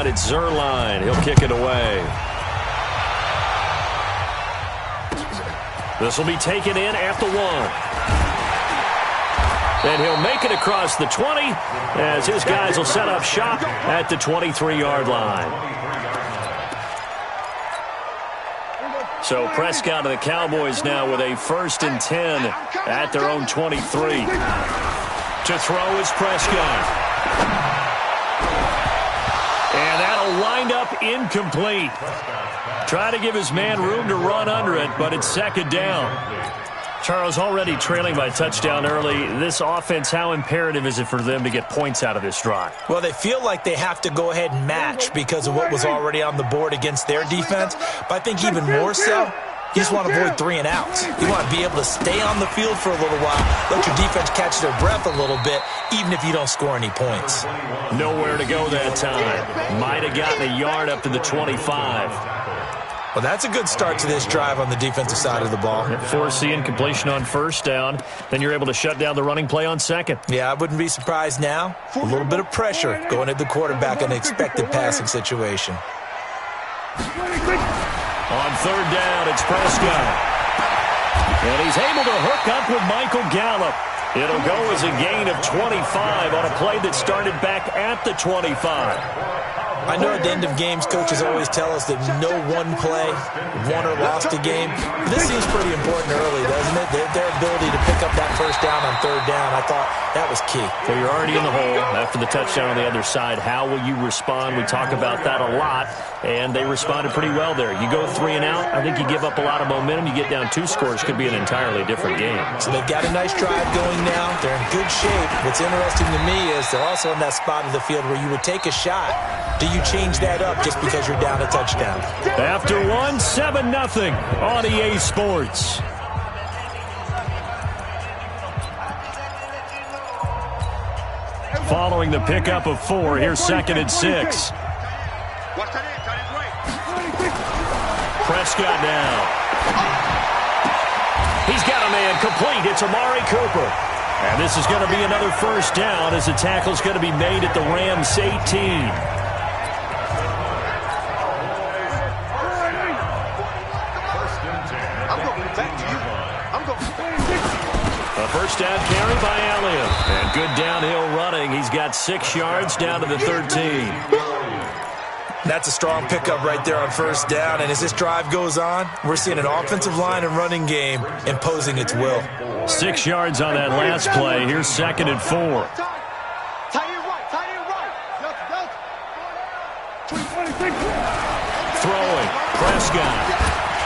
It's Zerline. He'll kick it away. This will be taken in at the 1. And he'll make it across the 20 as his guys will set up shop at the 23-yard line. So Prescott and the Cowboys now with a 1st and 10 at their own 23. To throw is Prescott. And that'll wind up incomplete. Try to give his man room to run under it, but it's 2nd down. Charles, already trailing by a touchdown early. This offense, how imperative is it for them to get points out of this drive? Well, they feel like they have to go ahead and match because of what was already on the board against their defense. But I think even more so, you just want to avoid 3 and outs. You want to be able to stay on the field for a little while, let your defense catch their breath a little bit, even if you don't score any points. Nowhere to go that time. Might have gotten a yard up to the 25. Well, that's a good start to this drive on the defensive side of the ball. Forcing completion on 1st down. Then you're able to shut down the running play on 2nd. Yeah, I wouldn't be surprised now. A little bit of pressure going at the quarterback in an expected passing situation. On 3rd down, it's Prescott. And he's able to hook up with Michael Gallup. It'll go as a gain of 25 on a play that started back at the 25. I know at the end of games, coaches always tell us that no one play won or lost a game. But this seems pretty important early, doesn't it? Their ability to pick up that 1st down on 3rd down, I thought that was key. Well, you're already in the hole after the touchdown on the other side. How will you respond? We talk about that a lot, and they responded pretty well there. You go 3 and out, I think you give up a lot of momentum. You get down 2 scores, could be an entirely different game. So they've got a nice drive going now. They're in good shape. What's interesting to me is they're also in that spot of the field where you would take a shot. Do you change that up just because you're down a touchdown? After 1, 7-0 on EA Sports. Following the pickup of 4, here's 2nd and 6. Prescott now. He's got a man complete. It's Amari Cooper. And this is going to be another 1st down as the tackle's going to be made at the Rams 18. A 1st down carry by Elliott. And good downhill running. He's got 6 yards down to the 13. That's a strong pickup right there on 1st down. And as this drive goes on, we're seeing an offensive line and running game imposing its will. 6 yards on that last play. Here's 2nd and 4. Throwing. Prescott.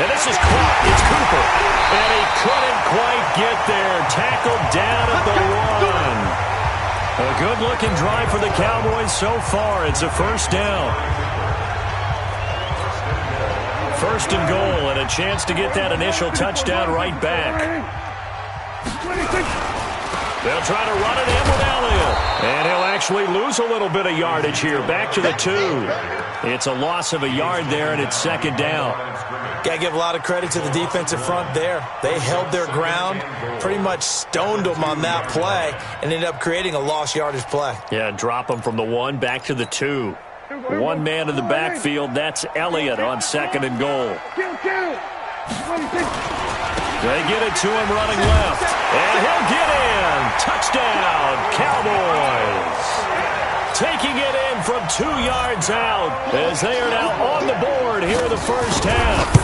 And this is caught. It's Cooper. And he couldn't quite get there. Tackled down at the 1. A good-looking drive for the Cowboys so far. It's a 1st down. 1st and goal, and a chance to get that initial touchdown right back. They'll try to run it in with Elliott. And he'll actually lose a little bit of yardage here. Back to the 2. It's a loss of a yard there, and it's 2nd down. Got to give a lot of credit to the defensive front there. They held their ground, pretty much stoned them on that play, and ended up creating a lost yardage play. Yeah, drop them from the 1 back to the 2. 1 man in the backfield. That's Elliott on 2nd and goal. They get it to him running left. And he'll get in. Touchdown, Cowboys. Taking it in from 2 yards out as they are now on the board here in the 1st half.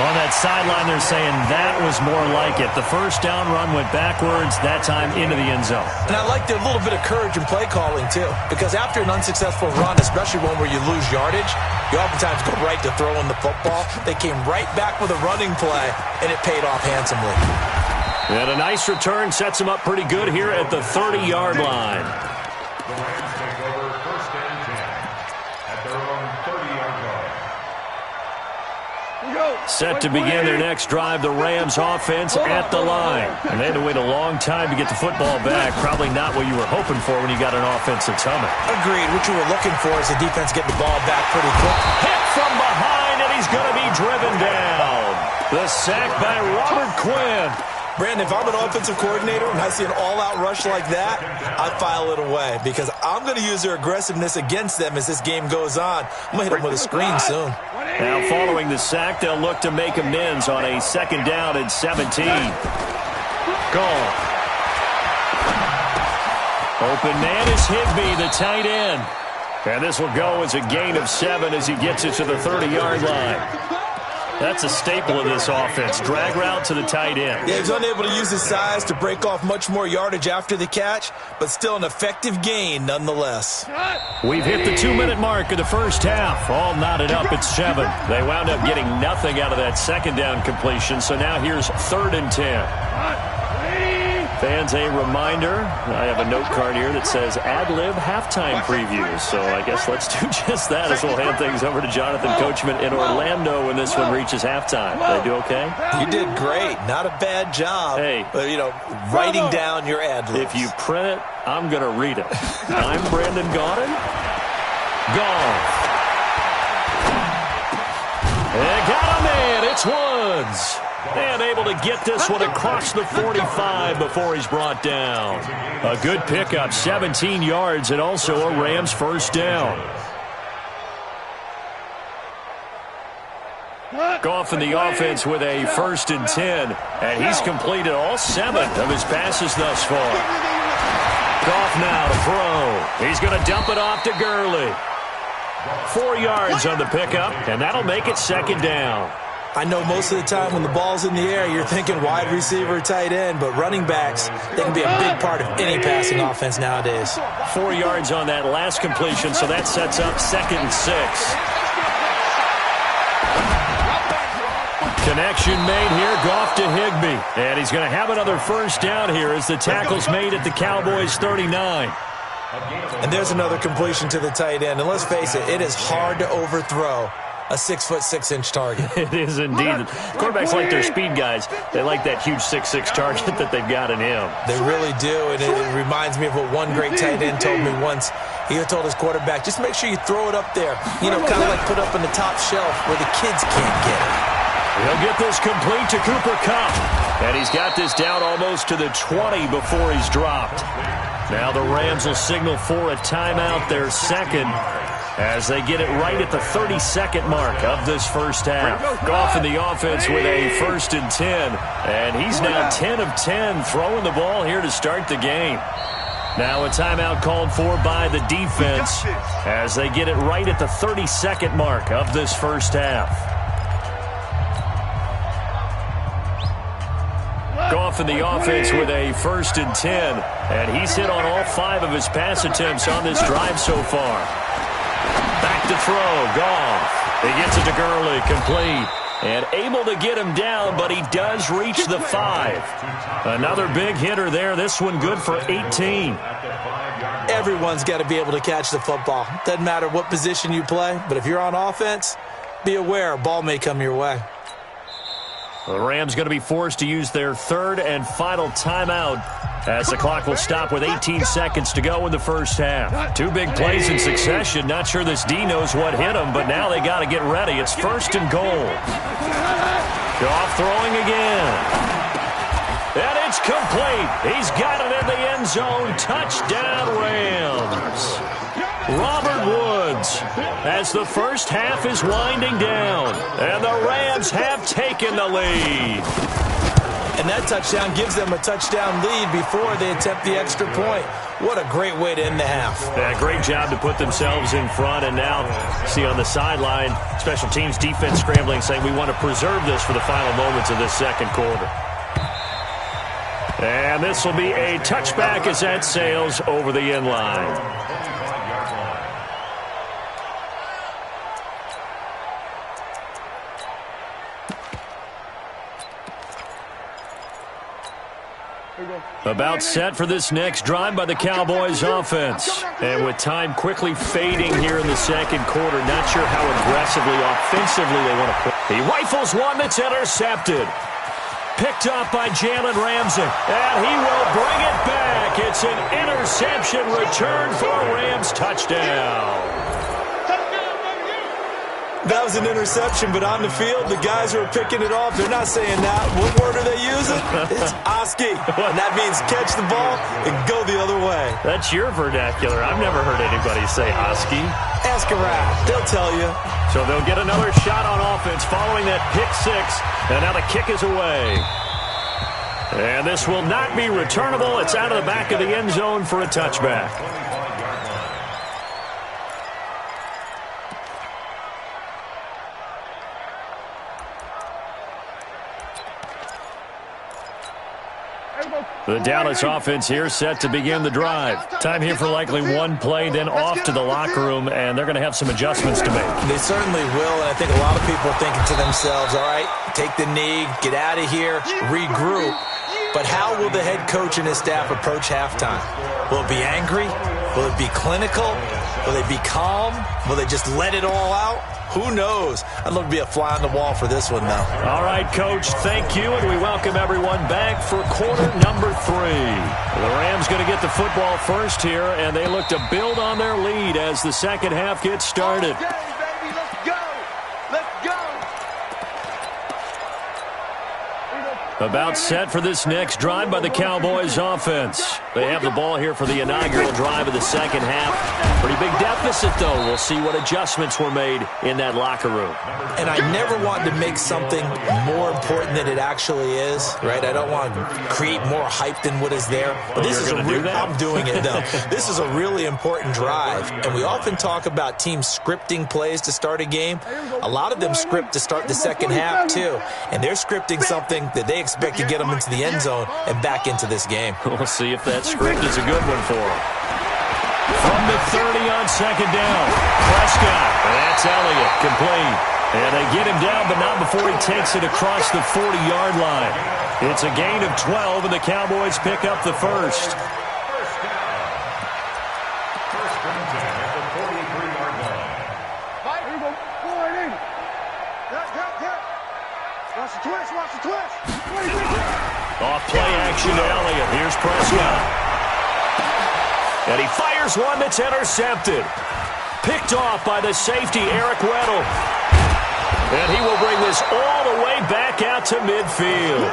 On that sideline, they're saying that was more like it. The 1st down run went backwards, that time into the end zone. And I liked a little bit of courage in play calling, too. Because after an unsuccessful run, especially one where you lose yardage, you oftentimes go right to throwing the football. They came right back with a running play, and it paid off handsomely. And a nice return sets them up pretty good here at the 30-yard line. Set to begin their next drive, the Rams offense at the line. And they had to wait a long time to get the football back. Probably not what you were hoping for when you got an offense that's humming. Agreed. What you were looking for is the defense getting the ball back pretty quick. Hit from behind, and he's going to be driven down. The sack by Robert Quinn. Brandon, if I'm an offensive coordinator and I see an all-out rush like that, I file it away because I'm going to use their aggressiveness against them as this game goes on. I'm going to hit them with a screen soon. Now, following the sack, they'll look to make amends on a 2nd down and 17. Goal. Open man is Higbee, the tight end. And this will go as a gain of 7 as he gets it to the 30-yard line. That's a staple of this offense. Drag route to the tight end. Yeah, he's unable to use his size to break off much more yardage after the catch, but still an effective gain nonetheless. We've hit the 2-minute mark of the first half. All knotted up at 7. They wound up getting nothing out of that 2nd down completion, so now here's 3rd and 10. Fans, a reminder, I have a note card here that says ad-lib halftime previews. So I guess let's do just that as we'll hand things over to Jonathan Coachman in Orlando when this one reaches halftime. Did I do okay? You did great. Not a bad job. Hey. Writing down your ad-libs. If you print it, I'm going to read it. I'm Brandon Gaudin. Goff. And got him in. It's Woods. And able to get this one across the 45 before he's brought down. A good pickup, 17 yards, and also a Rams first down. Goff in the offense with a 1st and 10, and he's completed all 7 of his passes thus far. Goff now to throw. He's going to dump it off to Gurley. 4 yards on the pickup, and that'll make it 2nd down. I know most of the time when the ball's in the air, you're thinking wide receiver, tight end, but running backs, they can be a big part of any passing offense nowadays. 4 yards on that last completion, so that sets up 2nd and 6. Connection made here, Goff to Higbee. And he's going to have another first down here as the tackle's made at the Cowboys' 39. And there's another completion to the tight end. And let's face it, it is hard to overthrow a 6'6" target. It is indeed. Quarterbacks like their speed guys. They like that huge 6'6" target that they've got in him. They really do, and it reminds me of what one great tight end told me once. He told his quarterback, just make sure you throw it up there, kind of like put up in the top shelf where the kids can't get it. He'll get this complete to Cooper Kupp. And he's got this down almost to the 20 before he's dropped. Now the Rams will signal for a timeout, their 2nd, as they get it right at the 32nd mark of this first half. Goff in the offense with a 1st and 10, and he's now 10 of 10 throwing the ball here to start the game. Now a timeout called for by the defense as they get it right at the 32nd mark of this first half. Goff in the offense with a 1st and 10, and he's hit on all 5 of his pass attempts on this drive so far. Back to throw, Goff. He gets it to Gurley, complete. And able to get him down, but he does reach the 5. Another big hitter there, this one good for 18. Everyone's got to be able to catch the football. Doesn't matter what position you play, but if you're on offense, be aware a ball may come your way. The Rams going to be forced to use their 3rd and final timeout as the clock will stop with 18 seconds to go in the first half. 2 big plays in succession. Not sure this D knows what hit him, but now they got to get ready. It's 1st and goal. Goff throwing again. And it's complete. He's got it in the end zone. Touchdown, Rams. Robert Woods as the first half is winding down, and the Rams have taken the lead. And that touchdown gives them a touchdown lead before they attempt the extra point. What a great way to end the half. Yeah, great job to put themselves in front, and now see on the sideline, special teams defense scrambling, saying we want to preserve this for the final moments of this 2nd quarter. And this will be a touchback as that sails over the end line. About set for this next drive by the Cowboys offense. And with time quickly fading here in the 2nd quarter, not sure how aggressively, offensively they want to play. He rifles one that's intercepted. Picked up by Jalen Ramsey. And he will bring it back. It's an interception return for a Rams touchdown. That was an interception, but on the field, the guys who are picking it off, they're not saying that. What word are they using? It's Oski, and that means catch the ball and go the other way. That's your vernacular. I've never heard anybody say Oski. Ask around. They'll tell you. So they'll get another shot on offense following that pick six, and now the kick is away. And this will not be returnable. It's out of the back of the end zone for a touchback. The Dallas offense here set to begin the drive. Time here for likely one play, then off to the locker room, and they're going to have some adjustments to make. They certainly will, and I think a lot of people are thinking to themselves, all right, take the knee, get out of here, regroup. But how will the head coach and his staff approach halftime? Will it be angry? Will it be clinical? Will they be calm? Will they just let it all out? Who knows? I'd love to be a fly on the wall for this one, though. All right, Coach, thank you, and we welcome everyone back for quarter number 3. The Rams going to get the football first here, and they look to build on their lead as the second half gets started. Okay, baby, let's go. Let's go. About set for this next drive by the Cowboys offense. They have the ball here for the inaugural drive of the second half. Pretty big deficit, though. We'll see what adjustments were made in that locker room. And I never want to make something more important than it actually is, right? I don't want to create more hype than what is there. But this is I'm doing it, though. This is a really important drive. And we often talk about teams scripting plays to start a game. A lot of them script to start the second half, too. And they're scripting something that they expect to get them into the end zone and back into this game. We'll see if that script is a good one for them. From the 30 on second down, Prescott. That's Elliott, complete. And they get him down, but not before he takes it across the 40-yard line. It's a gain of 12, and the Cowboys pick up the first. Watch the twist. Off play action to Elliott. Here's Prescott. And he fires one that's intercepted. Picked off by the safety, Eric Weddle. And he will bring this all the way back out to midfield.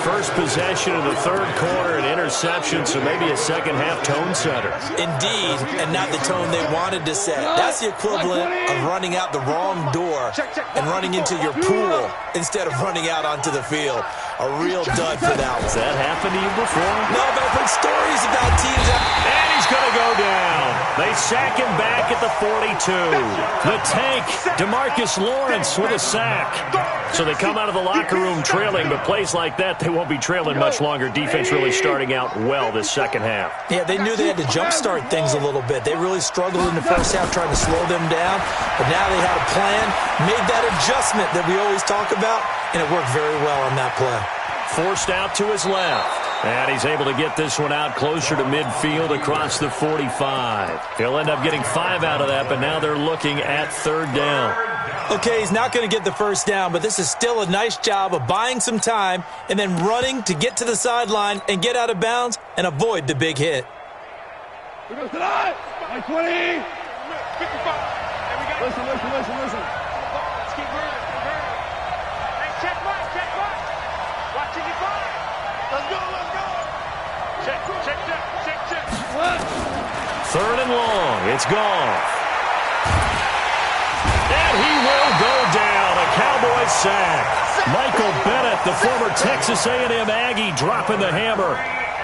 First possession of the third quarter, an interception, so maybe a second-half tone setter. Indeed, and not the tone they wanted to set. That's the equivalent of running out the wrong door and running into your pool instead of running out onto the field. A real dud for that one. Has that happened to you before? No, but I've heard stories about teams that... And he's going to go down. They sack him back at the 42. The tank, DeMarcus Lawrence with a sack. So they come out of the locker room trailing, but plays like that, they won't be trailing much longer. Defense really starting out well this second half. Yeah, they knew they had to jumpstart things a little bit. They really struggled in the first half trying to slow them down, but now they had a plan, made that adjustment that we always talk about, and it worked very well on that play. Forced out to his left. And he's able to get this one out closer to midfield across the 45. He'll end up getting 5 out of that, but now they're looking at third down. Okay, he's not going to get the first down, but this is still a nice job of buying some time and then running to get to the sideline and get out of bounds and avoid the big hit. We go tonight. 20. 55. Listen. Let's keep moving. Hey, check mark. Watching you fire. Let's go. Check. What? Third and long. It's Goff. And he will go down. A Cowboys sack. Michael Bennett, the former Texas A&M Aggie, dropping the hammer.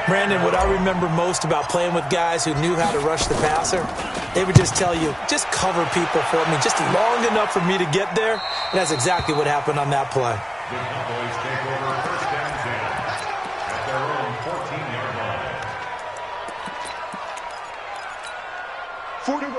Brandon, what I remember most about playing with guys who knew how to rush the passer, they would just tell you, just cover people for me, just long enough for me to get there. And that's exactly what happened on that play. The Cowboys take over first down at their own 14-yard line.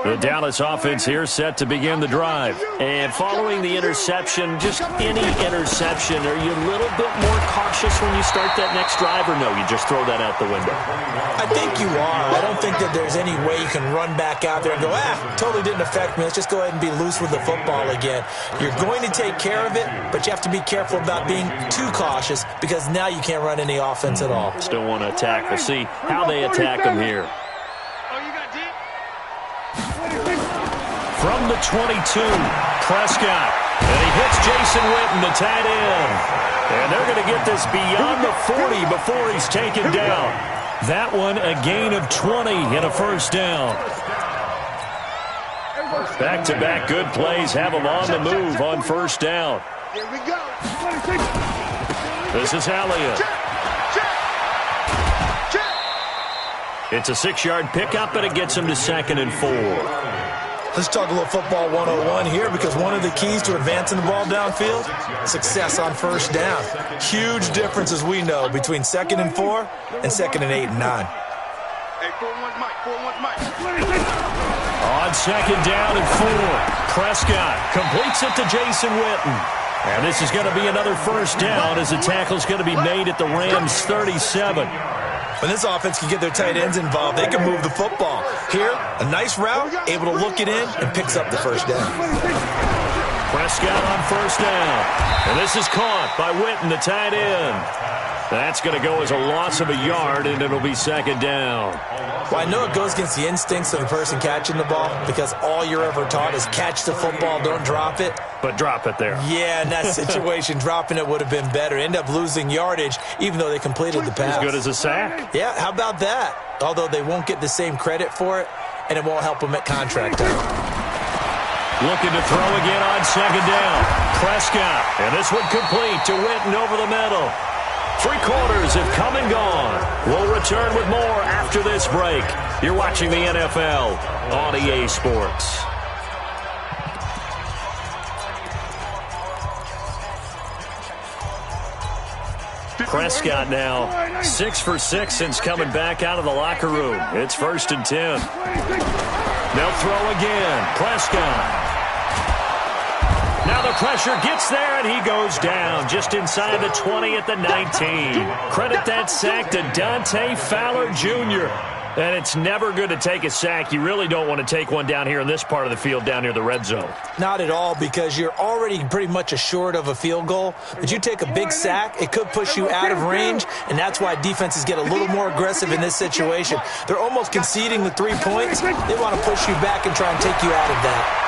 The Dallas offense here set to begin the drive. And following the interception, just any interception, are you a little bit more cautious when you start that next drive, or no, you just throw that out the window? I think you are. I don't think that there's any way you can run back out there and go, totally didn't affect me. Let's just go ahead and be loose with the football again. You're going to take care of it, but you have to be careful about being too cautious because now you can't run any offense at all. Still want to attack. We'll see how they attack them here. From the 22, Prescott. And he hits Jason Witten, the tight end. And they're going to get this beyond the 40 before he's taken down. That one, a gain of 20 and a first down. Back-to-back good plays have him on the move on first down. Here we go. This is Elliott. It's a 6-yard pickup, and it gets him to 2nd and 4. Let's talk a little football 101 here, because one of the keys to advancing the ball downfield, success on first down. Huge difference, as we know, between 2nd and 4 and 2nd and 8 and 9. Hey, 4-1 Mike, 4-1 Mike. On 2nd down and 4, Prescott completes it to Jason Witten. And this is going to be another first down, as the tackle's going to be made at the Rams' 37. When this offense can get their tight ends involved, they can move the football. Here, a nice route, able to look it in, and picks up the first down. Prescott on first down. And this is caught by Witten, the tight end. That's going to go as a loss of a yard, and it'll be 2nd down. Well, I know it goes against the instincts of the person catching the ball, because all you're ever taught is catch the football, don't drop it. But drop it there. Yeah, in that situation, dropping it would have been better. End up losing yardage, even though they completed the pass. As good as a sack. Yeah, how about that? Although they won't get the same credit for it, and it won't help them at contract time. Looking to throw again on 2nd down. Prescott, and this one complete to Witten over the middle. 3 quarters have come and gone. We'll return with more after this break. You're watching the NFL on EA Sports. Prescott now 6 for 6 since coming back out of the locker room. It's 1st and 10. They'll throw again. Prescott. Now the pressure gets there, and he goes down just inside the 20 at the 19. Credit that sack to Dante Fowler Jr. And it's never good to take a sack. You really don't want to take one down here in this part of the field, down near the red zone. Not at all, because you're already pretty much assured of a field goal. But you take a big sack, it could push you out of range, and that's why defenses get a little more aggressive in this situation. They're almost conceding the 3 points. They want to push you back and try and take you out of that.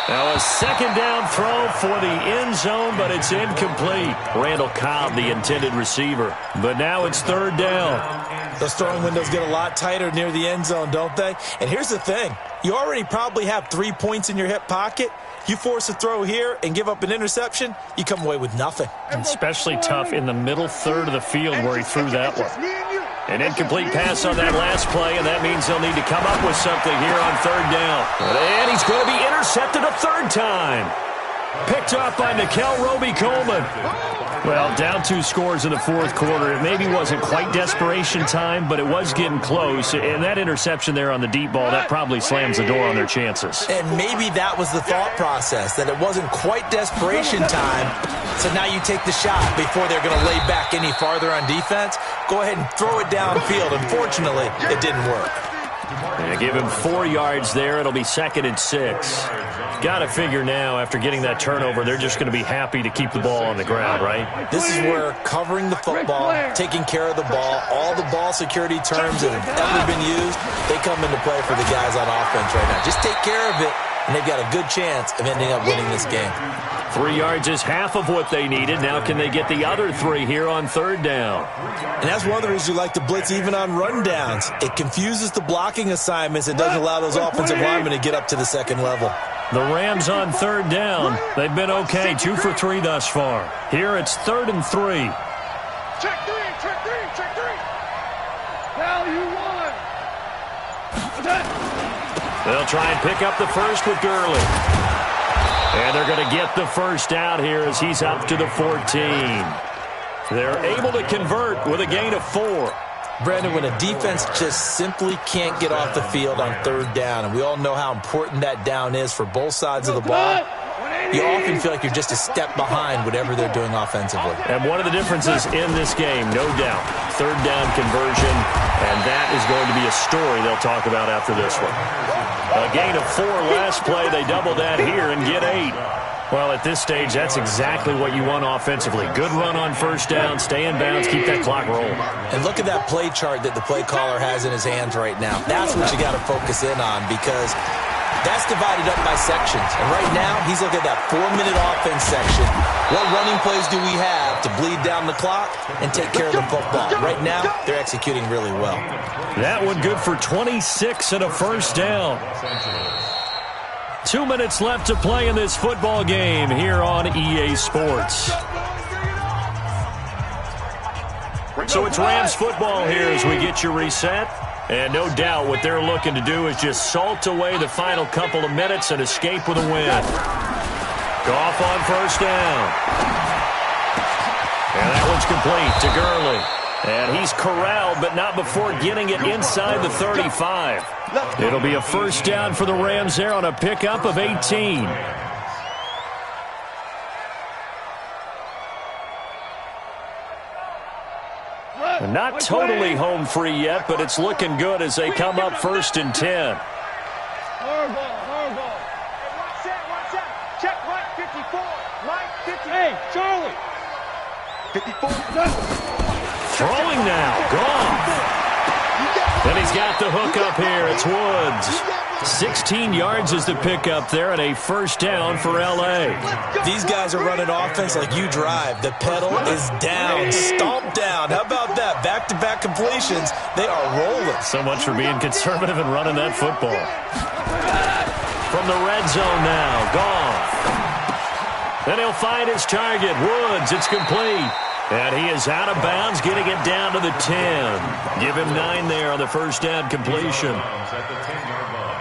Now a 2nd down throw for the end zone, but it's incomplete. Randall Cobb, the intended receiver. But now it's 3rd down. Those throwing windows get a lot tighter near the end zone, don't they? And here's the thing. You already probably have 3 points in your hip pocket. You force a throw here and give up an interception, you come away with nothing. Especially tough in the middle third of the field where he threw that one. An incomplete pass on that last play, and that means they'll need to come up with something here on 3rd down. And he's going to be intercepted a 3rd time. Picked up by Nickel Roby-Coleman. Well, down 2 scores in the 4th quarter. It maybe wasn't quite desperation time, but it was getting close. And that interception there on the deep ball, that probably slams the door on their chances. And maybe that was the thought process, that it wasn't quite desperation time. So now you take the shot before they're going to lay back any farther on defense. Go ahead and throw it downfield. Unfortunately, it didn't work. And give him 4 yards there. It'll be 2nd and 6. Got to figure now, after getting that turnover, they're just going to be happy to keep the ball on the ground, right? This is where covering the football, taking care of the ball, all the ball security terms that have ever been used, they come into play for the guys on offense right now. Just take care of it, and they've got a good chance of ending up winning this game. 3 yards is half of what they needed. Now can they get the other 3 here on 3rd down? And that's one of the reasons you like to blitz even on rundowns. It confuses the blocking assignments. It doesn't allow those offensive linemen to get up to the 2nd level. The Rams on 3rd down. They've been okay, 2 for 3 thus far. Here it's 3rd and 3. Check 3, check 3, check 3. Value 1. They'll try and pick up the first with Gurley. And they're going to get the first out here as he's up to the 14. They're able to convert with a gain of 4. Brandon, when a defense just simply can't get off the field on 3rd down, and we all know how important that down is for both sides of the ball, you often feel like you're just a step behind whatever they're doing offensively. And one of the differences in this game, no doubt, 3rd down conversion, and that is going to be a story they'll talk about after this one. A gain of 4 last play. They double that here and get 8. Well, at this stage, that's exactly what you want offensively. Good run on 1st down, stay in bounds, keep that clock rolling. And look at that play chart that the play caller has in his hands right now. That's what you got to focus in on, because That's divided up by sections. And right now, he's looking at that 4-minute offense section. What running plays do we have to bleed down the clock and take care of the football? Right now, they're executing really well. That one good for 26 and a first down. 2 minutes left to play in this football game here on EA Sports. So it's Rams football here as we get you reset. And no doubt what they're looking to do is just salt away the final couple of minutes and escape with a win. Goff on first down. And that one's complete to Gurley. And he's corralled, but not before getting it inside the 35. It'll be a first down for the Rams there on a pickup of 18. Not totally home free yet, but it's looking good as they come up first and 10. Hard ball. Hey, one set. Check right 54. Right 50. Hey, Charlie. 54. Throwing now. Gone. And he's got the hook up here. It's Woods. 16 yards is the pickup there and a first down for L.A. These guys are running offense like you drive. The pedal is down, stomped down. How about that? Back-to-back completions. They are rolling. So much for being conservative and running that football. From the red zone now, Goff. Then he'll find his target, Woods. It's complete. And he is out of bounds, getting it down to the 10. Give him 9 there on the first down completion. At the 10-yard line.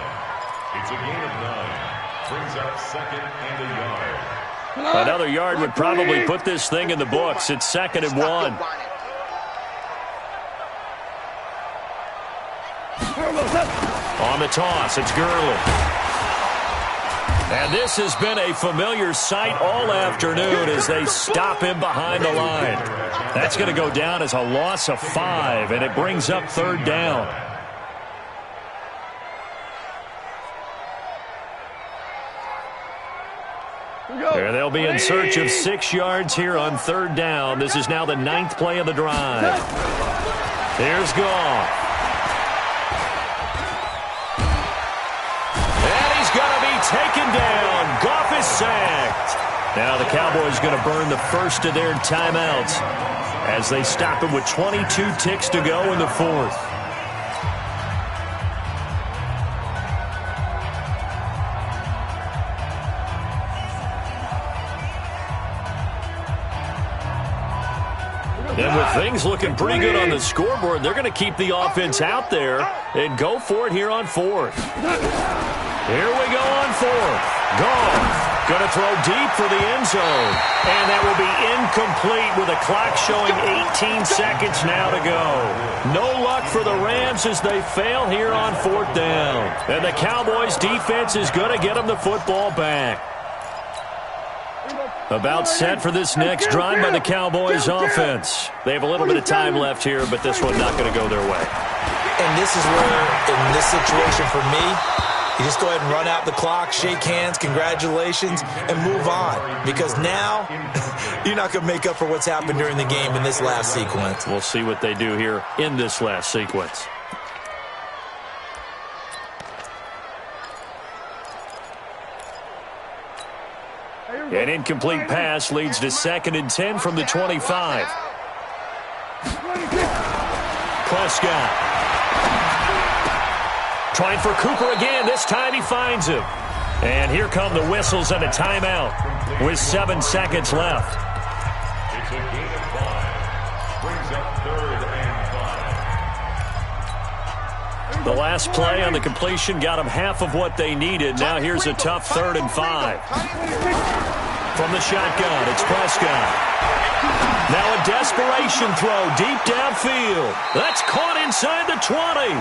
It's a gain of 9. Brings up second and a yard. Another yard would probably put this thing in the books. It's second and 1. On the toss, it's Gurley. And this has been a familiar sight all afternoon as they stop him behind the line. That's going to go down as a loss of 5, and it brings up third down. There they'll be in search of 6 yards here on third down. This is now the 9th play of the drive. Here's Goff. And he's going to be taken down. Goff is sacked. Now the Cowboys going to burn the first of their timeouts as they stop him with 22 ticks to go in the fourth. And with things looking pretty good on the scoreboard, they're going to keep the offense out there and go for it here on fourth. Here we go on fourth. Goff going to throw deep for the end zone. And that will be incomplete with a clock showing 18 seconds now to go. No luck for the Rams as they fail here on fourth down. And the Cowboys defense is going to get them the football back. About set for this next drive by the Cowboys offense. They have a little bit of time left here, but this one not going to go their way. And this is where, in this situation for me, you just go ahead and run out the clock, shake hands, congratulations, and move on. Because now, you're not going to make up for what's happened during the game in this last sequence. We'll see what they do here in this last sequence. An incomplete pass leads to 2nd and 10 from the 25. Prescott. Trying for Cooper again. This time he finds him. And here come the whistles and a timeout with 7 seconds left. It's a gain of 5. Brings up third and 5. The last play on the completion got them half of what they needed. Now here's a tough 3rd and 5. From the shotgun, it's Prescott. Now a desperation throw deep downfield. That's caught inside the 20.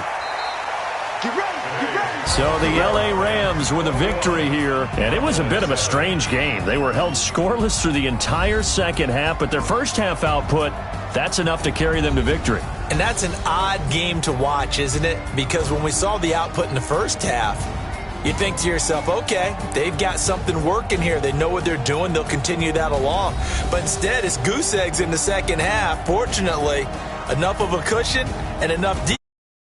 So the L.A. Rams with a victory here. And it was a bit of a strange game. They were held scoreless through the entire second half, but their first half output, that's enough to carry them to victory. And that's an odd game to watch, isn't it? Because when we saw the output in the first half, you think to yourself, okay, they've got something working here. They know what they're doing. They'll continue that along. But instead, it's goose eggs in the second half. Fortunately, enough of a cushion and enough deep.